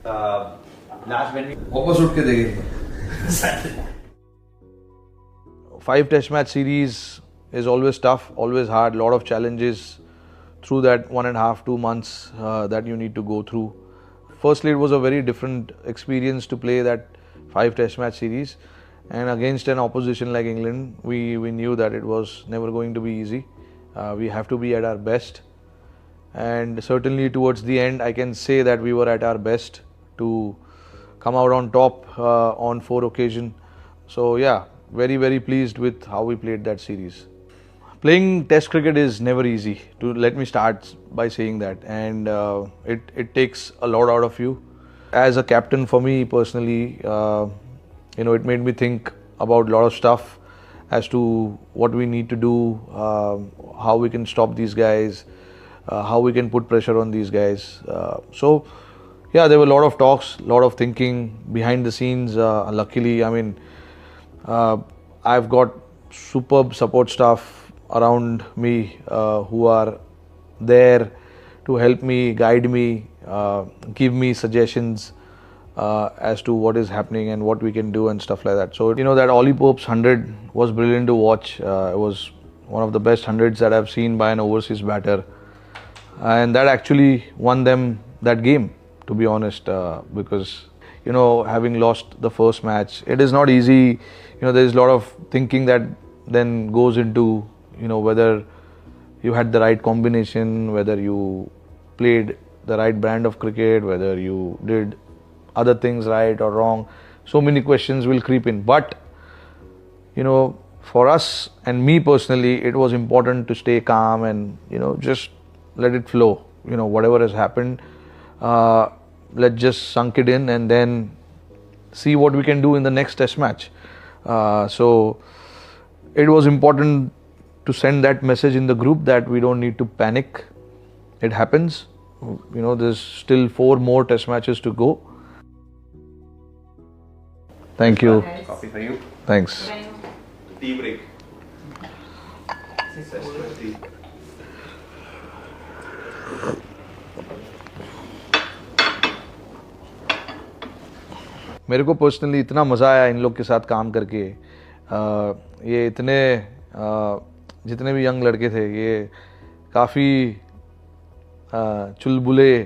last when we opposite ke dekhe. 5 test match series is always tough, always hard, lot of challenges through that 1.5-2 months that you need to go through. Firstly, it was a very different experience to play that 5 test match series, and against an opposition like England, we knew that it was never going to be easy. We have to be at our best, and certainly towards the end I can say that we were at our best to come out on top on 4 occasions. So yeah, very pleased with how we played that series. Playing test cricket is never easy, let me start by saying that, and it takes a lot out of you. As a captain, for me personally, it made me think about a lot of stuff as to what we need to do, how we can stop these guys, how we can put pressure on these guys. So yeah, there were a lot of talks, a lot of thinking behind the scenes. Luckily, I've got superb support staff around me who are there to help me, guide me, give me suggestions as to what is happening and what we can do and stuff like that. So that Ollie Pope's 100 was brilliant to watch. It was one of the best 100s that I've seen by an overseas batter, and that actually won them that game, to be honest, because having lost the first match, it is not easy. There is a lot of thinking that then goes into whether you had the right combination, whether you played the right brand of cricket, whether you did other things right or wrong. So many questions will creep in, but for us and me personally, it was important to stay calm and just let it flow. Whatever has happened, let's just sunk it in and then see what we can do in the next test match. So it was important to send that message in the group that we don't need to panic. It happens. There's still 4 more test matches to go. Thank you. Coffee for you. Thanks. Tea break. मेरे को personally इतना मज़ा आया इन लोग के साथ काम करके. ये इतने जितने भी यंग लड़के थे, ये काफ़ी चुलबुले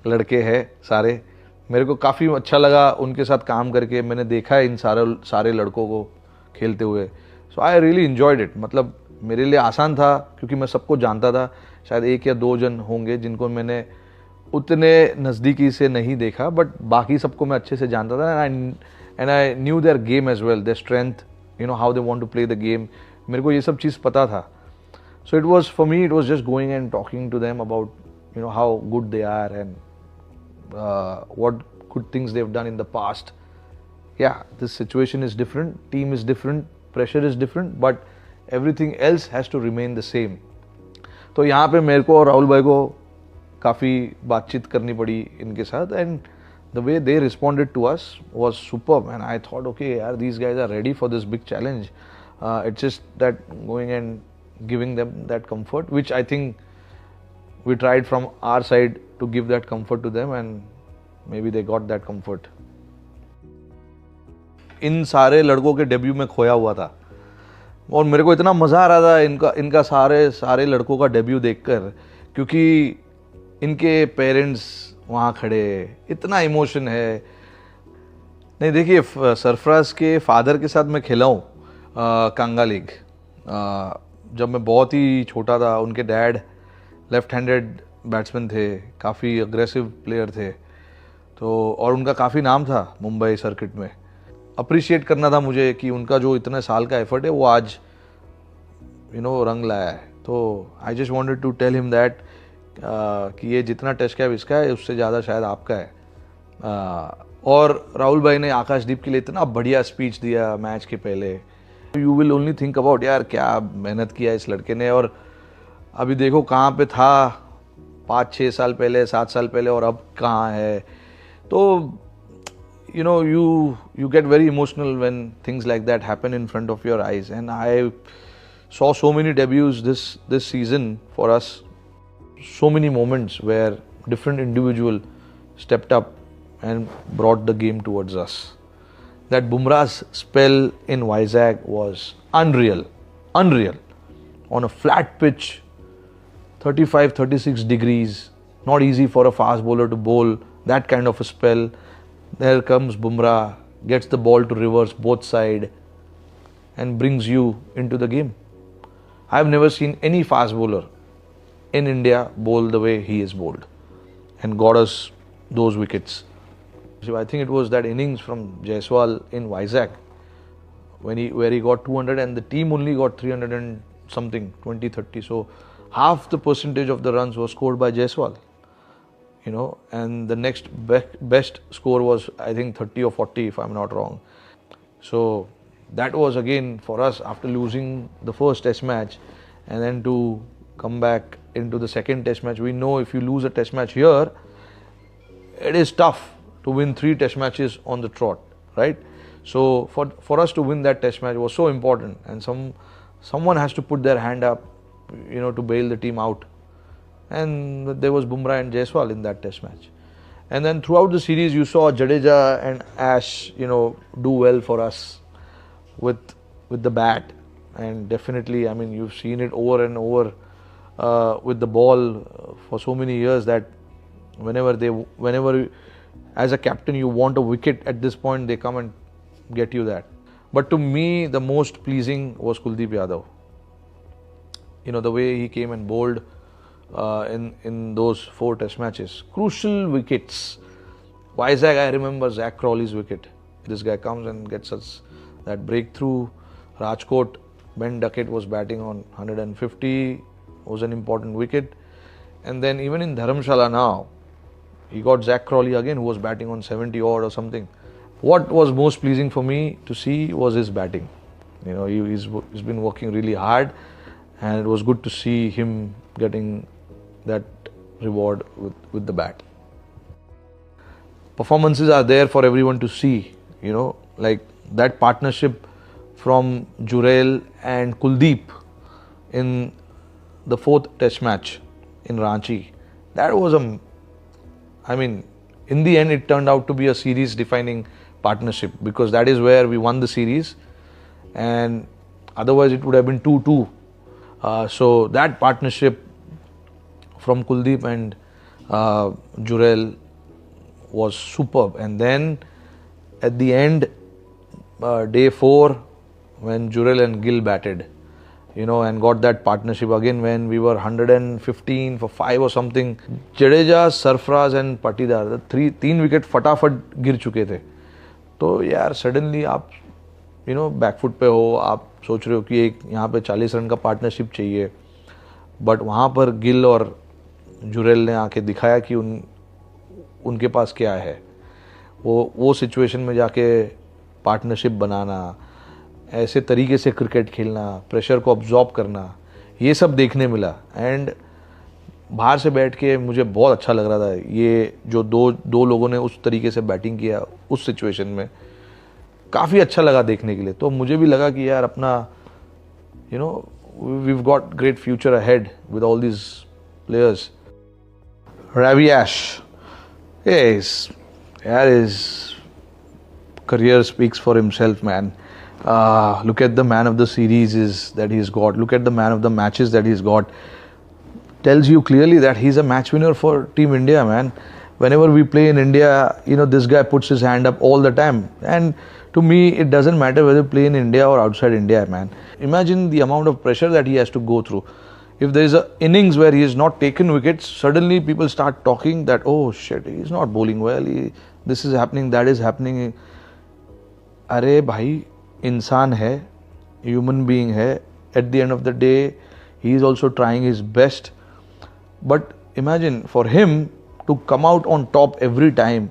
लड़के हैं सारे. मेरे को काफ़ी अच्छा लगा उनके साथ काम करके. मैंने देखा है इन सारे लड़कों को खेलते हुए. सो आई रियली एंजॉयड इट. मतलब मेरे लिए आसान था क्योंकि मैं सबको जानता था. शायद 1 या 2 जन होंगे जिनको मैंने उतने नज़दीकी से नहीं देखा, बट बाकी सबको मैं अच्छे से जानता था. And I knew their game as well, their strength, how they want to play the game. मेरे को ये सब चीज़ पता था. So it was for me, it was just going and talking to them about how good they are and what good things they've done in the past. Yeah, this situation is different, team is different, pressure is different, but everything else has to remain the same. तो यहाँ पे मेरे को और राहुल भाई को काफ़ी बातचीत करनी पड़ी इनके साथ, and the way they responded to us was superb, and I thought, okay, yaar, these guys are ready for this big challenge. It's just that going and giving them that comfort, which I think we tried from our side to give that comfort to them, and maybe they got that comfort. इन सारे लड़कों के debut में खोया हुआ था और मेरे को इतना मज़ा आ रहा था इनका सारे लड़कों का डेब्यू देखकर, क्योंकि इनके पेरेंट्स वहाँ खड़े, इतना इमोशन है. नहीं, देखिए, सरफराज के फादर के साथ मैं खेला हूँ कांगा लीग. जब मैं बहुत ही छोटा था, उनके डैड लेफ्ट हैंडेड बैट्समैन थे, काफ़ी अग्रेसिव प्लेयर थे, तो और उनका काफ़ी नाम था मुंबई सर्किट में. अप्रिशिएट करना था मुझे कि उनका जो इतने साल का एफर्ट है वो आज रंग लाया है. तो I just wanted to tell him that कि ये जितना टेस्ट कैप इसका है उससे ज़्यादा शायद आपका है. और राहुल भाई ने आकाशदीप के लिए इतना बढ़िया स्पीच दिया मैच के पहले. You will only think about, यार क्या मेहनत किया इस लड़के ने, और अभी देखो कहाँ पे था 5-6 साल पहले, 7 साल पहले, और अब कहाँ है. तो you get very emotional when things like that happen in front of your eyes, and I saw so many debuts this season for us, so many moments where different individual stepped up and brought the game towards us. That Bumrah's spell in Vizag was unreal. Unreal. On a flat pitch, 35, 36 degrees. Not easy for a fast bowler to bowl that kind of a spell. There comes Bumrah, gets the ball to reverse both side and brings you into the game. I've never seen any fast bowler in India bowl the way he is bowled and got us those wickets. So I think it was that innings from Jaiswal in Vizag where he got 200 and the team only got 300 and something, 20, 30. So half the percentage of the runs was scored by Jaiswal. And the next best score was, I think, 30 or 40, if I'm not wrong. So that was again for us after losing the first test match and then to come back into the second test match. We know if you lose a test match here, it is tough to win 3 test matches on the trot, right? So for us to win that test match was so important, and someone has to put their hand up, to bail the team out. And there was Bumrah and Jaiswal in that test match. And then throughout the series, you saw Jadeja and Ash, do well for us with the bat. And definitely, I mean, you've seen it over and over with the ball for so many years that whenever as a captain you want a wicket at this point, they come and get you that. But to me, the most pleasing was Kuldeep Yadav. The way he came and bowled in those 4 test matches. Crucial wickets. Vizag, I remember Zach Crawley's wicket. This guy comes and gets us that breakthrough. Rajkot, Ben Duckett was batting on 150, was an important wicket. And then even in Dharamshala now, he got Zach Crawley again, who was batting on 70 odd or something. What was most pleasing for me to see was his batting. He's been working really hard, and it was good to see him getting that reward with the bat. Performances are there for everyone to see, like that partnership from Jurel and Kuldeep in the 4th test match in Ranchi. That was in the end it turned out to be a series defining partnership, because that is where we won the series, and otherwise it would have been 2-2. So that partnership from Kuldeep and Jurel was superb. And then at the end, day 4, when Jurel and Gill batted, and got that partnership again when we were 115 for 5 or something. Jadeja, Sarfraz and Patidar, the 3 wicket फटाफट गिर चुके थे. तो यार suddenly आप back foot पे हो, आप सोच रहे हो कि एक यहाँ पे 40 रन का पार्टनरशिप चाहिए, बट वहाँ पर गिल और जुरेल ने आके दिखाया कि उनके पास क्या है. वो सिचुएशन में जाके पार्टनरशिप बनाना, ऐसे तरीके से क्रिकेट खेलना, प्रेशर को अब्जॉर्ब करना, ये सब देखने मिला. एंड बाहर से बैठ के मुझे बहुत अच्छा लग रहा था. ये जो दो लोगों ने उस तरीके से बैटिंग किया उस सिचुएशन में, काफ़ी अच्छा लगा देखने के लिए. तो मुझे भी लगा कि यार अपना we've got great future ahead with all these players. Ravi Ash, yes, his career speaks for himself, man. Look at the man of the series that he's got. Look at the man of the matches that he's got. Tells you clearly that he's a match winner for Team India, man. Whenever we play in India, this guy puts his hand up all the time. And to me, it doesn't matter whether you play in India or outside India, man. Imagine the amount of pressure that he has to go through. If there is an innings where he has not taken wickets, suddenly people start talking that, oh shit, he's not bowling well, this is happening, that is happening. अरे भाई, इंसान है, human being है. At the end of the day, he is also trying his best. But imagine for him to come out on top every time,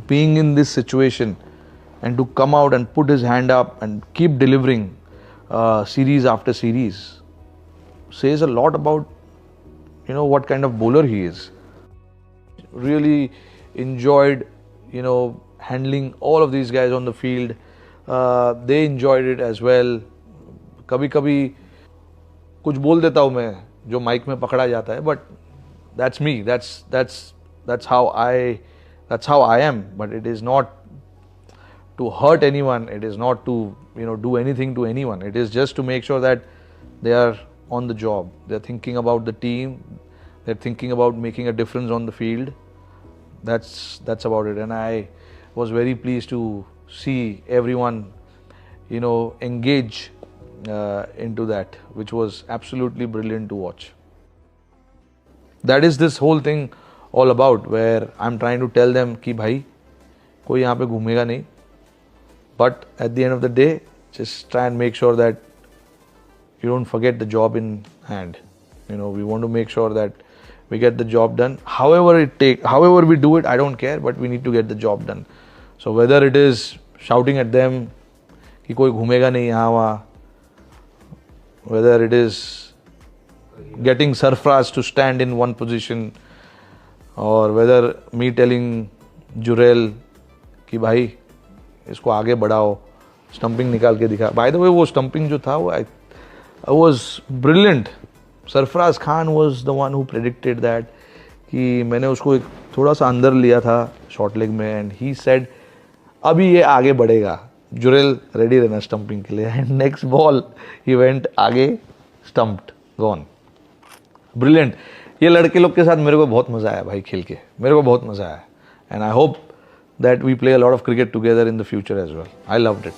being in this situation, and to come out and put his hand up and keep delivering series after series, says a lot about what kind of bowler he is. Really enjoyed handling all of these guys on the field. They enjoyed it as well. कभी कभी कुछ बोल देता हूँ मैं जो mic में पकड़ा जाता है, but that's me. That's how I That's how I am. But it is not to hurt anyone. It is not to do anything to anyone. It is just to make sure that they are on the job. They're thinking about the team. They're thinking about making a difference on the field. That's about it. And I was very pleased to see everyone engage into that, which was absolutely brilliant to watch. That is this whole thing all about, where I'm trying to tell them कि भाई कोई यहाँ पे घूमेगा नहीं, but at the end of the day just try and make sure that you don't forget the job in hand. We want to make sure that we get the job done, however we do it, I don't care, but we need to get the job done. So whether it is shouting at them कि कोई घूमेगा नहीं यहाँ वहाँ, whether it is getting Sarfraz to stand in one position, or whether me telling Jurel कि भाई इसको आगे बढ़ाओ, स्टंपिंग निकाल के दिखा. By the way, वो स्टंपिंग जो था वो was brilliant. Sarfraz Khan was the one who predicted that, कि मैंने उसको एक थोड़ा सा अंदर लिया था शॉर्ट लेग में, एंड ही सेड अभी ये आगे बढ़ेगा, जुरेल रेडी रहना स्टंपिंग के लिए. And next ball he went आगे, स्टंप्ड, गॉन. ब्रिलियंट. ये लड़के लोग के साथ मेरे को बहुत मज़ा आया भाई खेल के, मेरे को बहुत मज़ा आया. And I hope that we play a lot of cricket together in the future as well. I loved it.